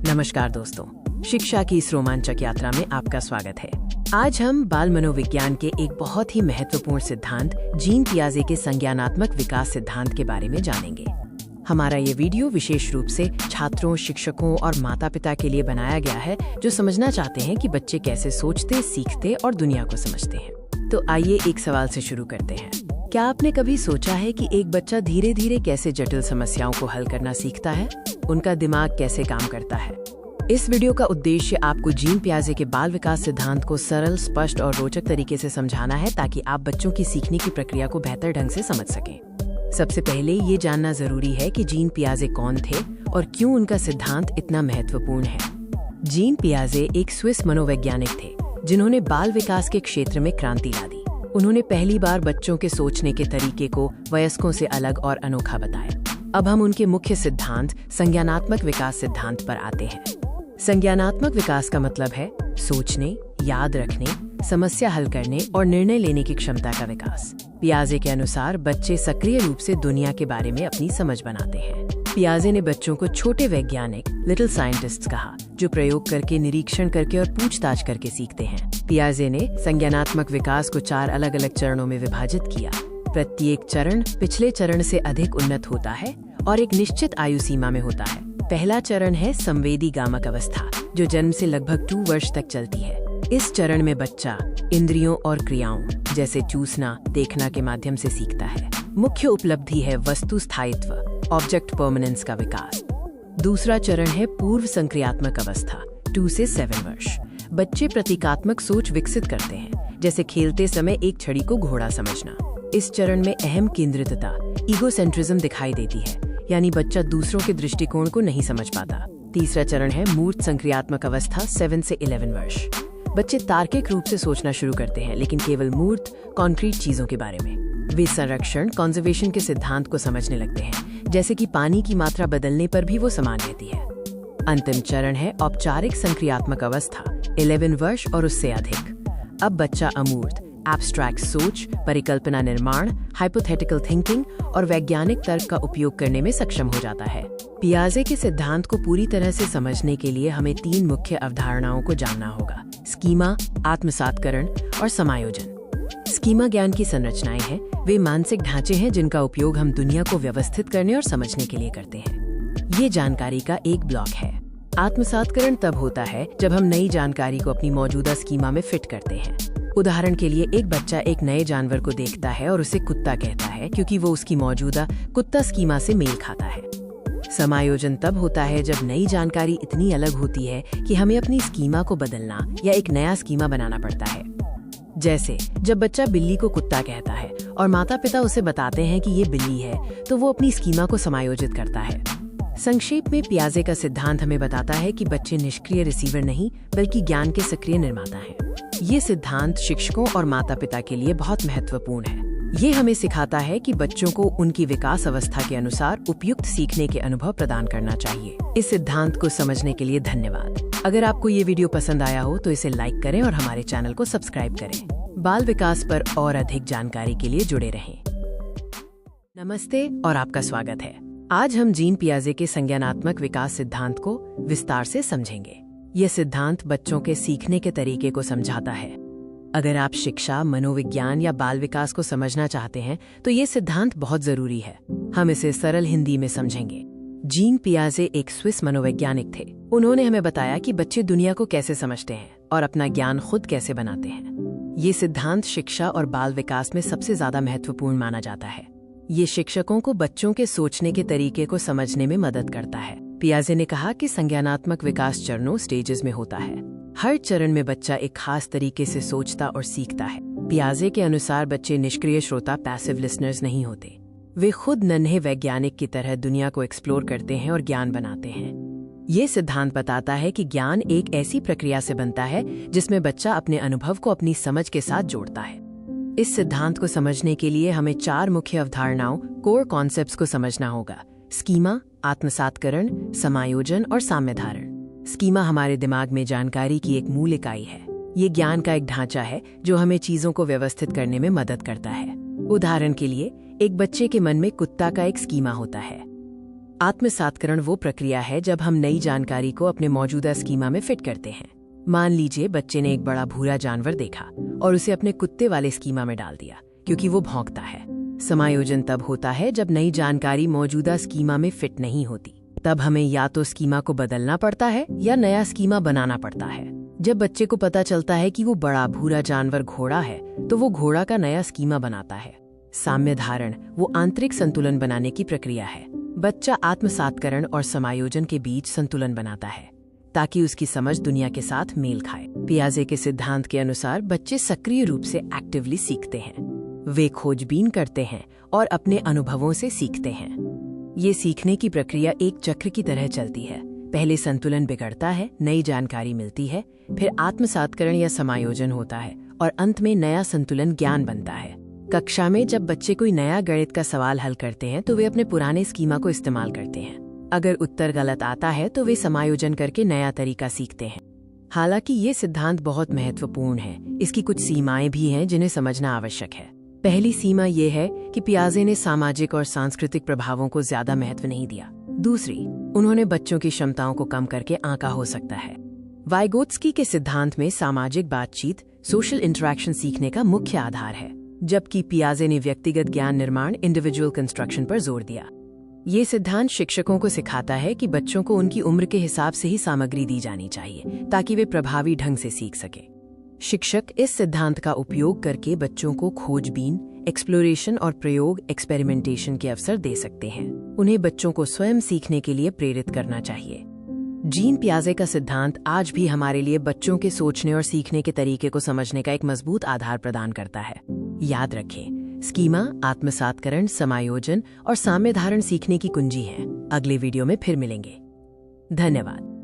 नमस्कार दोस्तों, शिक्षा की इस रोमांचक यात्रा में आपका स्वागत है। आज हम बाल मनोविज्ञान के एक बहुत ही महत्वपूर्ण सिद्धांत जीन पियाजे के संज्ञानात्मक विकास सिद्धांत के बारे में जानेंगे। हमारा ये वीडियो विशेष रूप से छात्रों, शिक्षकों और माता पिता के लिए बनाया गया है जो समझना चाहते हैं कि बच्चे कैसे सोचते, सीखते और दुनिया को समझते हैं। तो आइए एक सवाल से शुरू करते हैं। क्या आपने कभी सोचा है कि एक बच्चा धीरे धीरे कैसे जटिल समस्याओं को हल करना सीखता है? उनका दिमाग कैसे काम करता है? इस वीडियो का उद्देश्य आपको जीन पियाजे के बाल विकास सिद्धांत को सरल, स्पष्ट और रोचक तरीके से समझाना है ताकि आप बच्चों की सीखने की प्रक्रिया को बेहतर ढंग से समझ सकें। सबसे पहले ये जानना जरूरी है कि जीन पियाजे कौन थे और क्यों उनका सिद्धांत इतना महत्वपूर्ण है। जीन पियाजे एक स्विस मनोवैज्ञानिक थे जिन्होंने बाल विकास के क्षेत्र में क्रांति ला दी। उन्होंने पहली बार बच्चों के सोचने के तरीके को वयस्कों से अलग और अनोखा बताया। अब हम उनके मुख्य सिद्धांत संज्ञानात्मक विकास सिद्धांत पर आते हैं। संज्ञानात्मक विकास का मतलब है सोचने, याद रखने, समस्या हल करने और निर्णय लेने की क्षमता का विकास। पियाजे के अनुसार बच्चे सक्रिय रूप से दुनिया के बारे में अपनी समझ बनाते हैं। पियाजे ने बच्चों को छोटे वैज्ञानिक, लिटिल साइंटिस्ट्स कहा, जो प्रयोग करके, निरीक्षण करके और पूछताछ करके सीखते हैं। पियाजे ने संज्ञानात्मक विकास को 4 अलग अलग चरणों में विभाजित किया। प्रत्येक चरण पिछले चरण से अधिक उन्नत होता है और एक निश्चित आयु सीमा में होता है। पहला चरण है संवेदी गामक अवस्था, जो जन्म से लगभग 2 वर्ष तक चलती है। इस चरण में बच्चा इंद्रियों और क्रियाओं जैसे चूसना, देखना के माध्यम से सीखता है। मुख्य उपलब्धि है वस्तु स्थायित्व, ऑब्जेक्ट परमानेंस का विकास। दूसरा चरण है पूर्व संक्रियात्मक अवस्था, 2 से 7 वर्ष। बच्चे प्रतीकात्मक सोच विकसित करते हैं, जैसे खेलते समय एक छड़ी को घोड़ा समझना। इस चरण में अहम केंद्रितता, ईगोसेंट्रिज्म दिखाई देती है, यानी बच्चा दूसरों के दृष्टिकोण को नहीं समझ पाता। तीसरा चरण है मूर्त संक्रियात्मक अवस्था, 7 से 11 वर्ष। बच्चे तार्किक रूप से सोचना शुरू करते हैं, लेकिन केवल मूर्त, कॉन्क्रीट चीजों के बारे में। वे संरक्षण, कंजर्वेशन के सिद्धांत को समझने लगते हैं, जैसे कि पानी की मात्रा बदलने पर भी वो समान रहती है। अंतिम चरण है औपचारिक संक्रियात्मक अवस्था, 11 वर्ष और उससे अधिक। अब बच्चा अमूर्त, एब्स्ट्रैक्ट सोच, परिकल्पना निर्माण, हाइपोथेटिकल थिंकिंग और वैज्ञानिक तर्क का उपयोग करने में सक्षम हो जाता है। पियाजे के सिद्धांत को पूरी तरह से समझने के लिए हमें 3 मुख्य अवधारणाओं को जानना होगा: स्कीमा, आत्मसातकरण और समायोजन। स्कीमा ज्ञान की संरचनाएं हैं। वे मानसिक ढांचे हैं जिनका उपयोग हम दुनिया को व्यवस्थित करने और समझने के लिए करते हैं। ये जानकारी का एक ब्लॉक है। आत्मसातकरण तब होता है जब हम नई जानकारी को अपनी मौजूदा स्कीमा में फिट करते हैं। उदाहरण के लिए, एक बच्चा एक नए जानवर को देखता है और उसे कुत्ता कहता है क्योंकि वो उसकी मौजूदा कुत्ता स्कीमा से मेल खाता है। समायोजन तब होता है जब नई जानकारी इतनी अलग होती है कि हमें अपनी स्कीमा को बदलना या एक नया स्कीमा बनाना पड़ता है। जैसे जब बच्चा बिल्ली को कुत्ता कहता है और माता पिता उसे बताते हैं कि ये बिल्ली है, तो वो अपनी स्कीमा को समायोजित करता है। संक्षेप में, पियाजे का सिद्धांत हमें बताता है कि बच्चे निष्क्रिय रिसीवर नहीं, बल्कि ज्ञान के सक्रिय निर्माता हैं। ये सिद्धांत शिक्षकों और माता पिता के लिए बहुत महत्वपूर्ण है। ये हमें सिखाता है कि बच्चों को उनकी विकास अवस्था के अनुसार उपयुक्त सीखने के अनुभव प्रदान करना चाहिए। इस सिद्धांत को समझने के लिए धन्यवाद। अगर आपको ये वीडियो पसंद आया हो तो इसे लाइक करें और हमारे चैनल को सब्सक्राइब करें। बाल विकास पर और अधिक जानकारी के लिए जुड़े रहें। नमस्ते और आपका स्वागत है। आज हम जीन पियाजे के संज्ञानात्मक विकास सिद्धांत को विस्तार से समझेंगे। ये सिद्धांत बच्चों के सीखने के तरीके को समझाता है। अगर आप शिक्षा, मनोविज्ञान या बाल विकास को समझना चाहते हैं तो ये सिद्धांत बहुत जरूरी है। हम इसे सरल हिंदी में समझेंगे। जीन पियाजे एक स्विस मनोवैज्ञानिक थे। उन्होंने हमें बताया कि बच्चे दुनिया को कैसे समझते हैं और अपना ज्ञान खुद कैसे बनाते हैं। ये सिद्धांत शिक्षा और बाल विकास में सबसे ज्यादा महत्वपूर्ण माना जाता है। ये शिक्षकों को बच्चों के सोचने के तरीके को समझने में मदद करता है। पियाजे ने कहा कि संज्ञानात्मक विकास चरणों, स्टेजेस में होता है। हर चरण में बच्चा एक खास तरीके से सोचता और सीखता है। पियाजे के अनुसार बच्चे निष्क्रिय श्रोता, पैसिव लिसनर्स नहीं होते। वे खुद नन्हे वैज्ञानिक की तरह दुनिया को एक्सप्लोर करते हैं और ज्ञान बनाते हैं। ये सिद्धांत बताता है कि ज्ञान एक ऐसी प्रक्रिया से बनता है जिसमें बच्चा अपने अनुभव को अपनी समझ के साथ जोड़ता है। इस सिद्धांत को समझने के लिए हमें 4 मुख्य अवधारणाओं, कोर कॉन्सेप्ट्स को समझना होगा: स्कीमा, आत्मसातकरण, समायोजन और साम्यधारण। स्कीमा हमारे दिमाग में जानकारी की एक मूल इकाई है। ये ज्ञान का एक ढांचा है जो हमें चीजों को व्यवस्थित करने में मदद करता है। उदाहरण के लिए, एक बच्चे के मन में कुत्ता का एक स्कीमा होता है। आत्मसात्करण वो प्रक्रिया है जब हम नई जानकारी को अपने मौजूदा स्कीमा में फिट करते हैं। मान लीजिए बच्चे ने एक बड़ा भूरा जानवर देखा और उसे अपने कुत्ते वाले स्कीमा में डाल दिया क्योंकि वो भौंकता है। समायोजन तब होता है जब नई जानकारी मौजूदा स्कीमा में फिट नहीं होती। तब हमें या तो स्कीमा को बदलना पड़ता है या नया स्कीमा बनाना पड़ता है। जब बच्चे को पता चलता है कि वो बड़ा भूरा जानवर घोड़ा है तो वो घोड़ा का नया स्कीमा बनाता है। साम्य धारण वो आंतरिक संतुलन बनाने की प्रक्रिया है। बच्चा आत्मसात्करण और समायोजन के बीच संतुलन बनाता है ताकि उसकी समझ दुनिया के साथ मेल खाए। पियाजे के सिद्धांत के अनुसार बच्चे सक्रिय रूप से एक्टिवली सीखते हैं। वे खोजबीन करते हैं और अपने अनुभवों से सीखते हैं। ये सीखने की प्रक्रिया एक चक्र की तरह चलती है। पहले संतुलन बिगड़ता है, नई जानकारी मिलती है, फिर आत्मसात्करण या समायोजन होता है और अंत में नया संतुलन ज्ञान बनता है। कक्षा में जब बच्चे कोई नया गणित का सवाल हल करते हैं तो वे अपने पुराने स्कीमा को इस्तेमाल करते हैं। अगर उत्तर गलत आता है तो वे समायोजन करके नया तरीका सीखते हैं। हालांकि ये सिद्धांत बहुत महत्वपूर्ण है, इसकी कुछ सीमाएं भी हैं जिन्हें समझना आवश्यक है। पहली सीमा ये है कि पियाजे ने सामाजिक और सांस्कृतिक प्रभावों को ज्यादा महत्व नहीं दिया। दूसरी, उन्होंने बच्चों की क्षमताओं को कम करके आंका हो सकता है। वाइगोत्स्की के सिद्धांत में सामाजिक बातचीत, सोशल इंटरेक्शन सीखने का मुख्य आधार है, जबकि पियाजे ने व्यक्तिगत ज्ञान निर्माण, इंडिविजुअल कंस्ट्रक्शन पर जोर दिया। ये सिद्धांत शिक्षकों को सिखाता है कि बच्चों को उनकी उम्र के हिसाब से ही सामग्री दी जानी चाहिए ताकि वे प्रभावी ढंग से सीख सके। शिक्षक इस सिद्धांत का उपयोग करके बच्चों को खोजबीन, एक्सप्लोरेशन और प्रयोग, एक्सपेरिमेंटेशन के अवसर दे सकते हैं। उन्हें बच्चों को स्वयं सीखने के लिए प्रेरित करना चाहिए। जीन पियाजे का सिद्धांत आज भी हमारे लिए बच्चों के सोचने और सीखने के तरीके को समझने का एक मजबूत आधार प्रदान करता है। याद रखें, स्कीमा, आत्मसात्करण, समायोजन और साम्य धारण सीखने की कुंजी है। अगले वीडियो में फिर मिलेंगे। धन्यवाद।